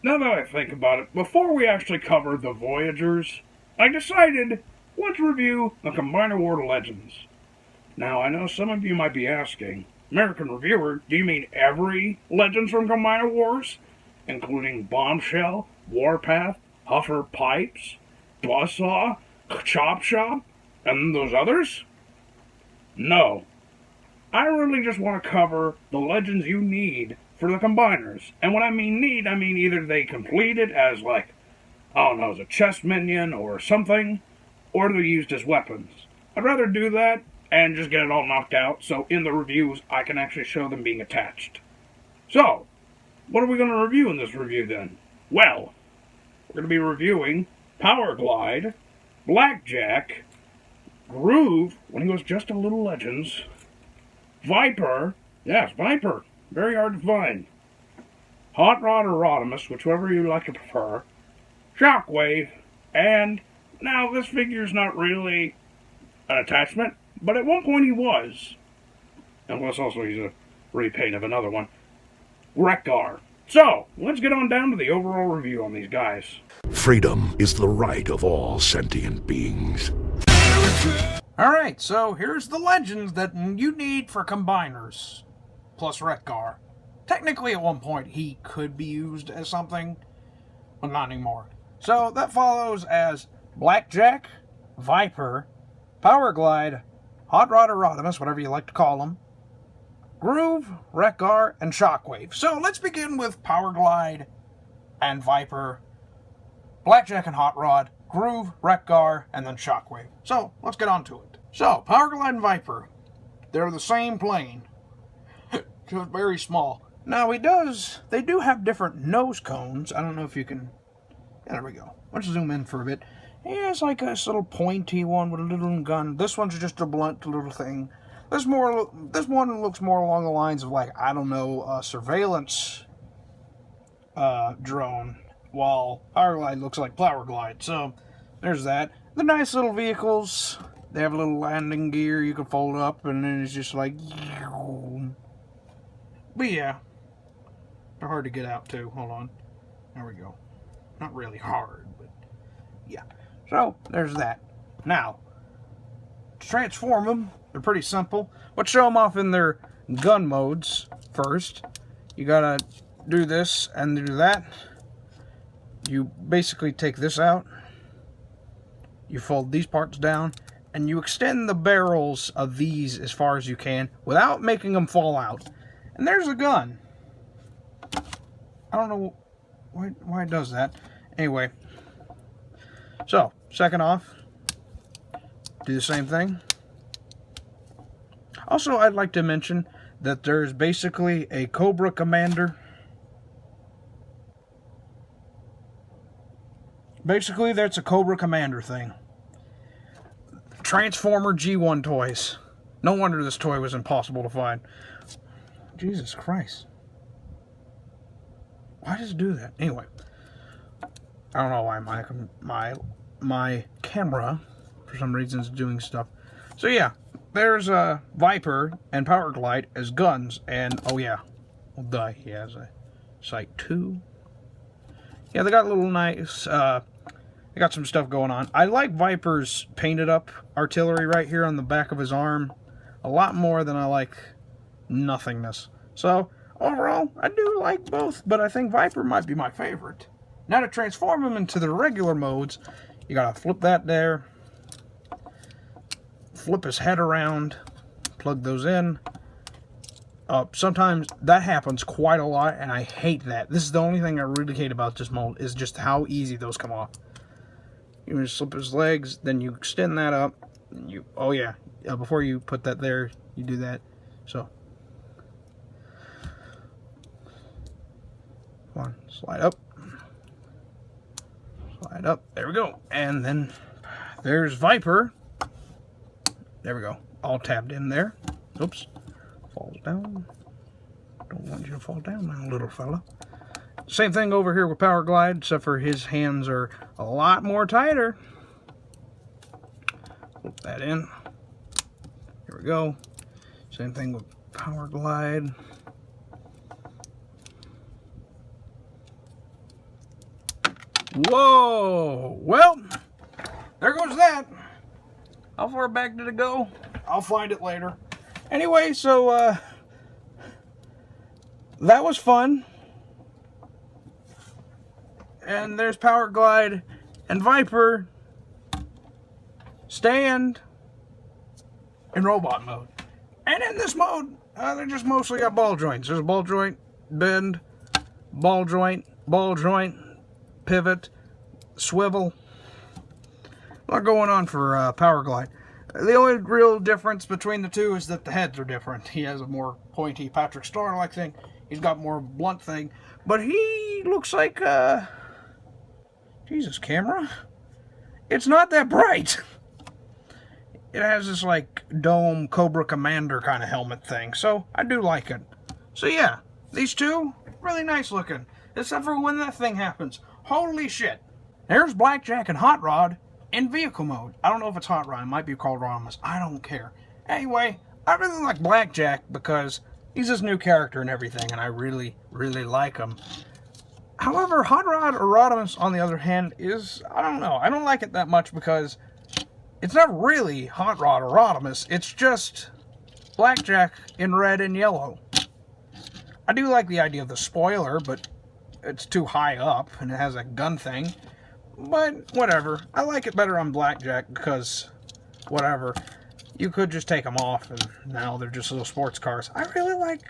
Now that I think about it, before we actually cover the Voyagers, I decided let's review the Combiner War Legends. Now, I know some of you might be asking, American Reviewer, do you mean every Legends from Combiner Wars? Including Bombshell, Warpath, Huffer Pipes, Buzzsaw, Chop Shop, and those others? No. I really just want to cover the legends you need for the combiners. And when I mean need, I mean either they complete it as like, I don't know, as a chest minion or something, or they're used as weapons. I'd rather do that and just get it all knocked out so in the reviews I can actually show them being attached. So, what are we going to review in this review then? Well, we're going to be reviewing Powerglide, Blackjack, Groove, when he was just a little Legends, Viper, yes, Viper, very hard to find, Hot Rod or Rodimus, whichever you like to prefer, Shockwave, and now this figure's not really an attachment, but at one point he was. And plus also he's a repaint of another one, Wreck-Gar. So, let's get on down to the overall review on these guys. Freedom is the right of all sentient beings. Alright, so here's the legends that you need for combiners, plus Wreck-Gar. Technically at one point he could be used as something, but not anymore. So that follows as Blackjack, Viper, Powerglide, Hot Rod or Rodimus, whatever you like to call him, Groove, Wreck-Gar, and Shockwave. So let's begin with Powerglide and Viper, Blackjack and Hot Rod, Groove, Wreck-Gar, and then Shockwave. So let's get on to it. So Powerglide and Viper, they're the same plane, just very small. Now they do have different nose cones. I don't know if you can. Yeah, there we go. Let's zoom in for a bit. Yeah, it's like this little pointy one with a little gun. This one's just a blunt little thing. This one looks more along the lines of, like, I don't know, a surveillance drone, while Powerglide looks like Powerglide. So there's that. The nice little vehicles. They have a little landing gear you can fold up, and then it's just like. But yeah, they're hard to get out too. Hold on. There we go. Not really hard, but yeah. So there's that. Now, to transform them, they're pretty simple. Let's show them off in their gun modes first. You gotta do this and do that. You basically take this out. You fold these parts down, and you extend the barrels of these as far as you can without making them fall out. And there's a gun. I don't know why it does that. Anyway. So, second off, do the same thing. Also, I'd like to mention that there's basically a Cobra Commander. Basically, that's a Cobra Commander thing. Transformer G1 toys. No wonder this toy was impossible to find. Jesus Christ. Why does it do that? Anyway. I don't know why my camera, for some reason, is doing stuff. So yeah, there's Viper and Powerglide as guns, and oh yeah, well duh, he has a Sight 2. Yeah, they got a little nice, they got some stuff going on. I like Viper's painted up artillery right here on the back of his arm a lot more than I like nothingness. So, overall, I do like both, but I think Viper might be my favorite. Now to transform him into the regular modes, you gotta flip that there, flip his head around, plug those in. Sometimes that happens quite a lot, and I hate that. This is the only thing I really hate about this mold, is just how easy those come off. You just slip his legs, then you extend that up, and you, oh yeah, before you put that there, you do that. So, come on, slide up. Slide up, there we go. And then there's Viper. There we go, all tabbed in there. Oops, falls down. Don't want you to fall down now, little fella. Same thing over here with Powerglide, except for his hands are a lot more tighter. Flip that in. Here we go. Same thing with Powerglide. Whoa! Well, there goes that. How far back did it go? I'll find it later. Anyway, so, that was fun. And there's Powerglide and Viper stand in robot mode. And in this mode, they just mostly got ball joints. There's a ball joint, bend, ball joint, pivot, swivel. A lot going on for Powerglide. The only real difference between the two is that the heads are different. He has a more pointy Patrick Star-like thing. He's got more blunt thing. But he looks like, Jesus, camera? It's not that bright. It has this, like, dome Cobra Commander kind of helmet thing. So, I do like it. So, yeah. These two, really nice looking. Except for when that thing happens. Holy shit. There's Blackjack and Hot Rod in vehicle mode. I don't know if it's Hot Rod. It might be called Rodimus. I don't care. Anyway, I really like Blackjack because he's this new character and everything. And I really, really like him. However, Hot Rod or Rodimus, on the other hand, is, I don't know. I don't like it that much because it's not really Hot Rod or Rodimus. It's just Blackjack in red and yellow. I do like the idea of the spoiler, but it's too high up and it has a gun thing. But whatever. I like it better on Blackjack because, whatever. You could just take them off and now they're just little sports cars. I really like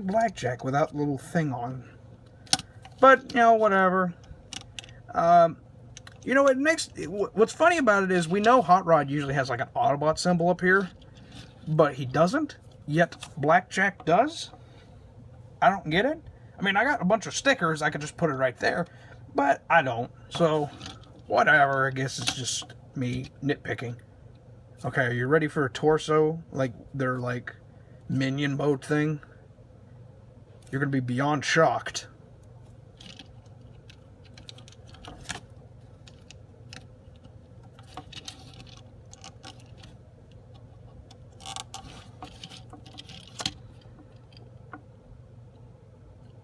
Blackjack without the little thing on. But, you know, whatever. You know, what's funny about it is we know Hot Rod usually has like an Autobot symbol up here, but he doesn't, yet Blackjack does. I don't get it. I mean, I got a bunch of stickers, I could just put it right there, but I don't, so whatever, I guess it's just me nitpicking. Okay, are you ready for a torso, like their like minion mode thing? You're gonna be beyond shocked.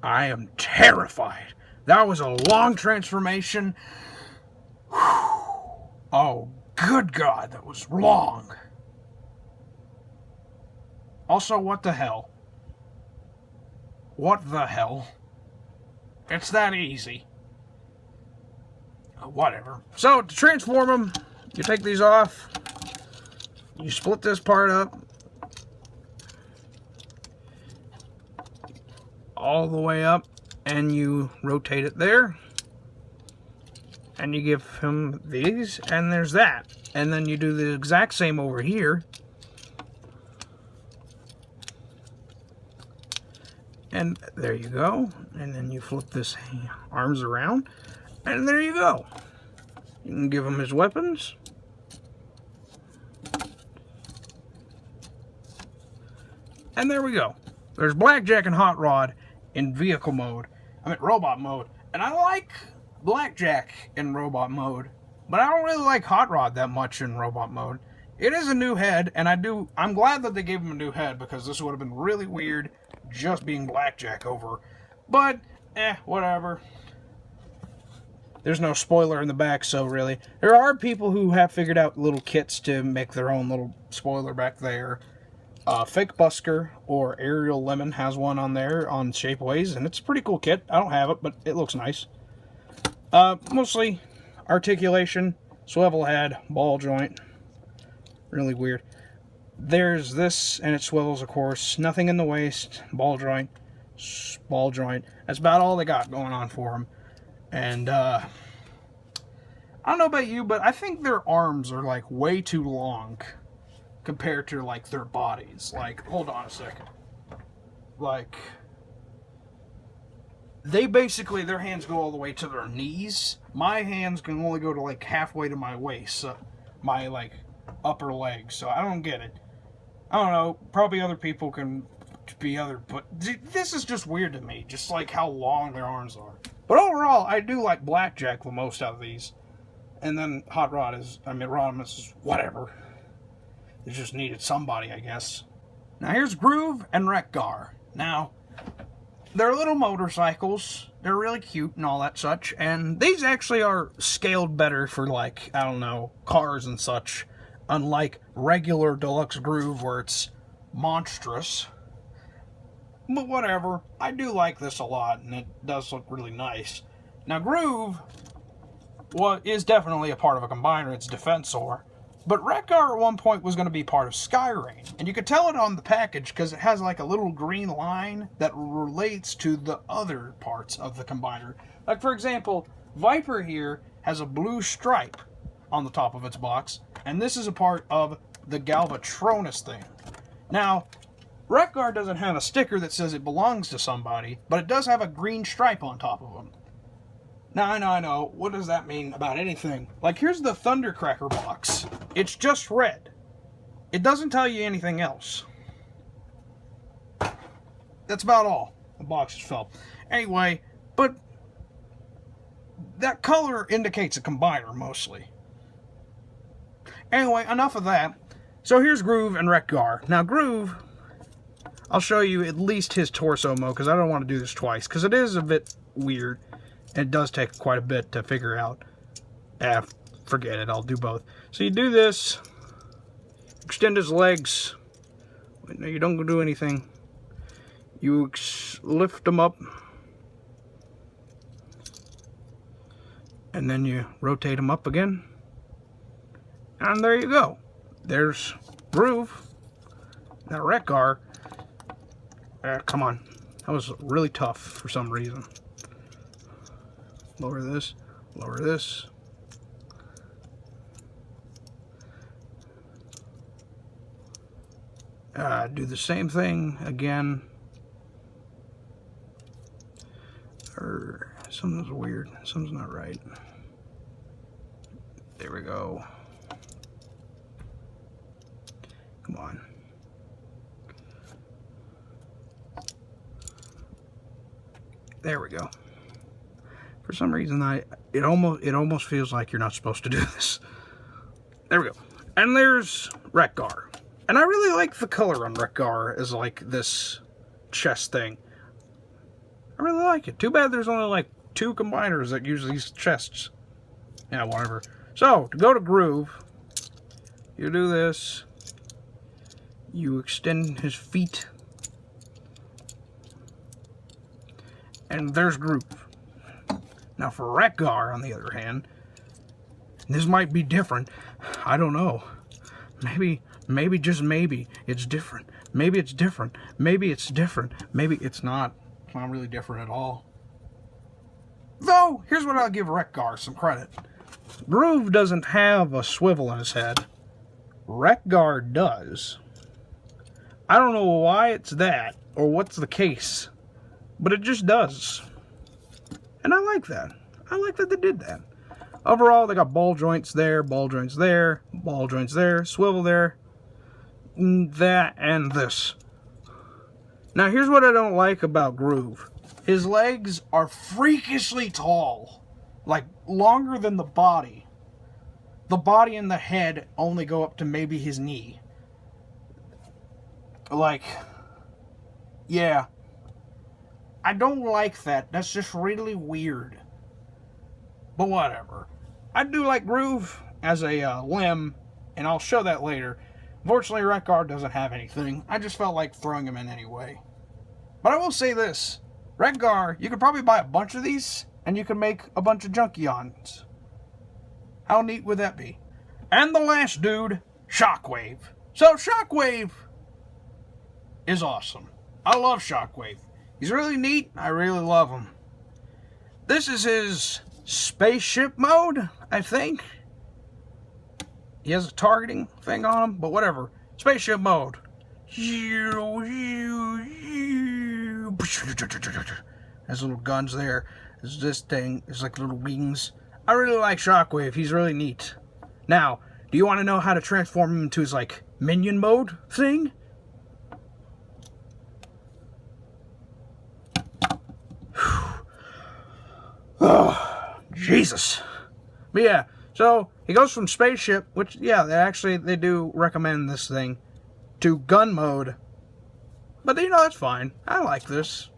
I am terrified. That was a long transformation. Oh, good God, that was long. Also, what the hell? What the hell? It's that easy. Whatever. So, to transform them, you take these off. You split this part up. All the way up, and you rotate it there, and you give him these, and there's that, and then you do the exact same over here, and there you go, and then you flip this arms around, and there you go. You can give him his weapons, and there we go. There's Blackjack and Hot Rod in vehicle mode. I mean robot mode. And I like Blackjack in robot mode, but I don't really like Hot Rod that much in robot mode. It is a new head, and I'm glad that they gave him a new head because this would have been really weird just being Blackjack over. But, whatever. There's no spoiler in the back, so really. There are people who have figured out little kits to make their own little spoiler back there. Fake Busker or Aerial Lemon has one on there on Shapeways, and it's a pretty cool kit. I don't have it, but it looks nice. Mostly articulation, swivel head, ball joint. Really weird. There's this, and it swivels, of course. Nothing in the waist, ball joint, ball joint. That's about all they got going on for them. And, I don't know about you, but I think their arms are, like, way too long compared to, like, their bodies. Like, hold on a second. Like, they basically, their hands go all the way to their knees. My hands can only go to, like, halfway to my waist. My, like, upper legs. So I don't get it. I don't know. Probably other people can be other, but this is just weird to me. Just, like, how long their arms are. But overall, I do like Blackjack the most out of these. And then Hot Rod is, I mean, Rodimus is whatever. They just needed somebody, I guess. Now here's Groove and Wreck-Gar. Now, they're little motorcycles. They're really cute and all that such. And these actually are scaled better for, like, I don't know, cars and such. Unlike regular Deluxe Groove where it's monstrous. But whatever. I do like this a lot, and it does look really nice. Now, Groove is definitely a part of a combiner. It's Defensor. But Wreck-Gar at one point was going to be part of Skyrain. And you could tell it on the package because it has like a little green line that relates to the other parts of the combiner. Like, for example, Viper here has a blue stripe on the top of its box. And this is a part of the Galvatronus thing. Now, Wreck-Gar doesn't have a sticker that says it belongs to somebody, but it does have a green stripe on top of them. Now, I know. What does that mean about anything? Like, here's the Thundercracker box. It's just red. It doesn't tell you anything else. That's about all. The box is filled. Anyway, but that color indicates a combiner, mostly. Anyway, enough of that. So here's Groove and Wreck-Gar. Now, Groove, I'll show you at least his torso mode, because I don't want to do this twice, because it is a bit weird. It does take quite a bit to figure out. Forget it, I'll do both. So you do this, extend his legs. Wait, no, you don't do anything. You lift them up, and then you rotate them up again. And there you go. There's Groove. Now Wreck-Gar. Come on. That was really tough for some reason. Lower this, lower this. Do the same thing again. Something's weird. Something's not right. There we go. Come on. There we go. For some reason, it almost feels like you're not supposed to do this. There we go. And there's Wreck-Gar. And I really like the color on Wreck-Gar as like this chest thing. I really like it. Too bad there's only like 2 combiners that use these chests. Yeah, whatever. So, to go to Groove, you do this. You extend his feet. And there's Groove. Now for Wreck-Gar, on the other hand, this might be different. I don't know. Maybe, just maybe, it's different. Maybe it's different. Maybe it's different. Maybe it's not. It's not really different at all. Though, here's what I'll give Wreck-Gar some credit. Groove doesn't have a swivel in his head. Wreck-Gar does. I don't know why it's that, or what's the case, but it just does. And I like that. I like that they did that. Overall, they got ball joints there, ball joints there, ball joints there, swivel there, that, and this. Now, here's what I don't like about Groove. His legs are freakishly tall. Like, longer than the body. The body and the head only go up to maybe his knee. Like, yeah. I don't like that. That's just really weird. But whatever. I do like Groove as a limb, and I'll show that later. Unfortunately, Wreck-Gar doesn't have anything. I just felt like throwing him in anyway. But I will say this. Wreck-Gar, you could probably buy a bunch of these, and you could make a bunch of Junkions. How neat would that be? And the last dude, Shockwave. So Shockwave is awesome. I love Shockwave. He's really neat. I really love him. This is his spaceship mode, I think. He has a targeting thing on him, but whatever. Spaceship mode. Has little guns there. There's this thing. There's like little wings. I really like Shockwave. He's really neat. Now, do you want to know how to transform him into his like minion mode thing? Oh, Jesus. But yeah, so he goes from spaceship, which, yeah, they do recommend this thing, to gun mode. But, you know, that's fine. I like this.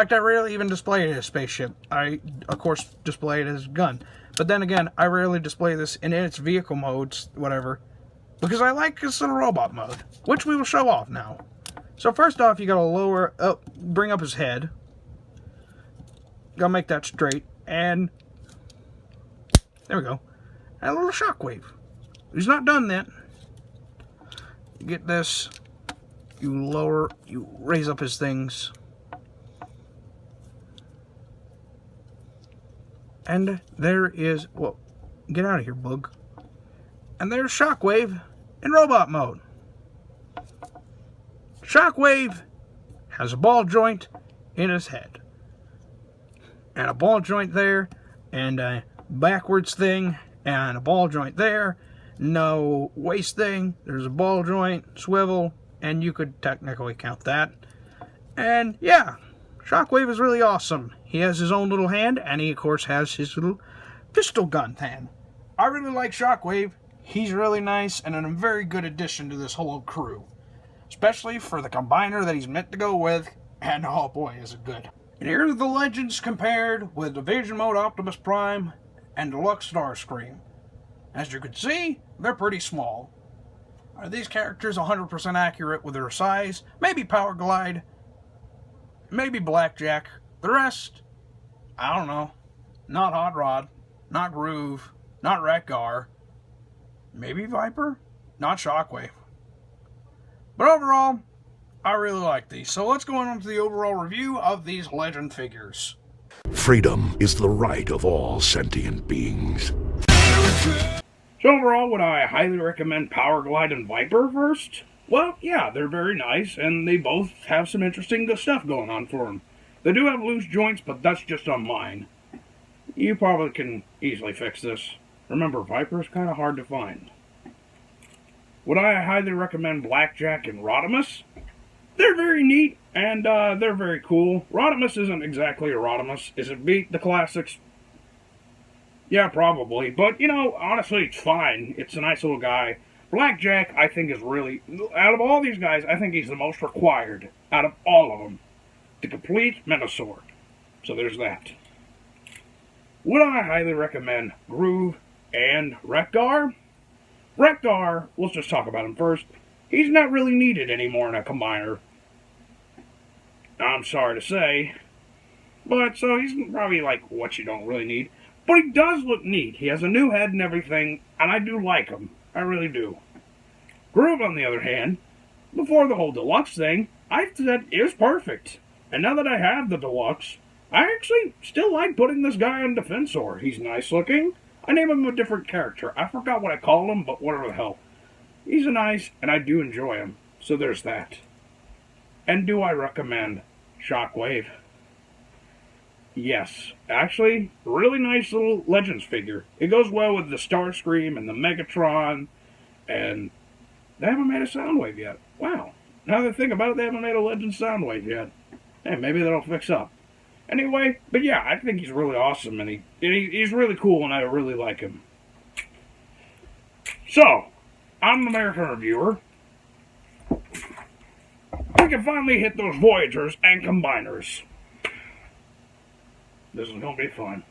fact, I rarely even display it as a spaceship. I, of course, display it as a gun. But then again, I rarely display this in its vehicle modes, whatever, because I like this little robot mode, which we will show off now. So first off, you gotta bring up his head. Gotta make that straight, and there we go. And a little shockwave. He's not done yet. You get this. You raise up his things. And there is, well, get out of here, bug. And there's Shockwave in robot mode. Shockwave has a ball joint in his head. And a ball joint there, and a backwards thing, and a ball joint there. No waist thing. There's a ball joint, swivel, and you could technically count that. And yeah, Shockwave is really awesome. He has his own little hand, and he, of course, has his little pistol gun hand. I really like Shockwave. He's really nice, and a very good addition to this whole crew. Especially for the combiner that he's meant to go with, and oh boy, is it good. And here's the Legends compared with Division Mode Optimus Prime and Deluxe Starscream. As you can see, they're pretty small. Are these characters 100% accurate with their size? Maybe Powerglide, maybe Blackjack. The rest, I don't know. Not Hot Rod, not Groove, not Wreck-Gar. Maybe Viper, not Shockwave. But overall, I really like these. So let's go on to the overall review of these Legend figures. Freedom is the right of all sentient beings. So overall, would I highly recommend Powerglide and Viper first? Well, yeah, they're very nice, and they both have some interesting stuff going on for them. They do have loose joints, but that's just on mine. You probably can easily fix this. Remember, Viper's kind of hard to find. Would I highly recommend Blackjack and Rodimus? They're very neat, and they're very cool. Rodimus isn't exactly a Rodimus. Is it beat the classics? Yeah, probably. But, you know, honestly, it's fine. It's a nice little guy. Blackjack, I think, is really... Out of all these guys, I think he's the most required out of all of them to complete Metasword. So there's that. Would I highly recommend Groove and Wreck-Gar? Wreck-Gar, let's just talk about him first. He's not really needed anymore in a combiner. I'm sorry to say. But, so he's probably like what you don't really need. But he does look neat. He has a new head and everything, and I do like him. I really do. Groove, on the other hand, before the whole deluxe thing, I said it was perfect. And now that I have the deluxe, I actually still like putting this guy on Defensor. He's nice looking. I name him a different character. I forgot what I call him, but whatever the hell. He's nice, and I do enjoy him. So there's that. And do I recommend Shockwave? Yes. Actually, really nice little Legends figure. It goes well with the Starscream and the Megatron, and they haven't made a Soundwave yet. Wow. Now that I think about it, they haven't made a Legends Soundwave yet. Hey, maybe that'll fix up. Anyway, but yeah, I think he's really awesome, and he's really cool, and I really like him. So, I'm the American Reviewer. We can finally hit those Voyagers and Combiners. This is going to be fun.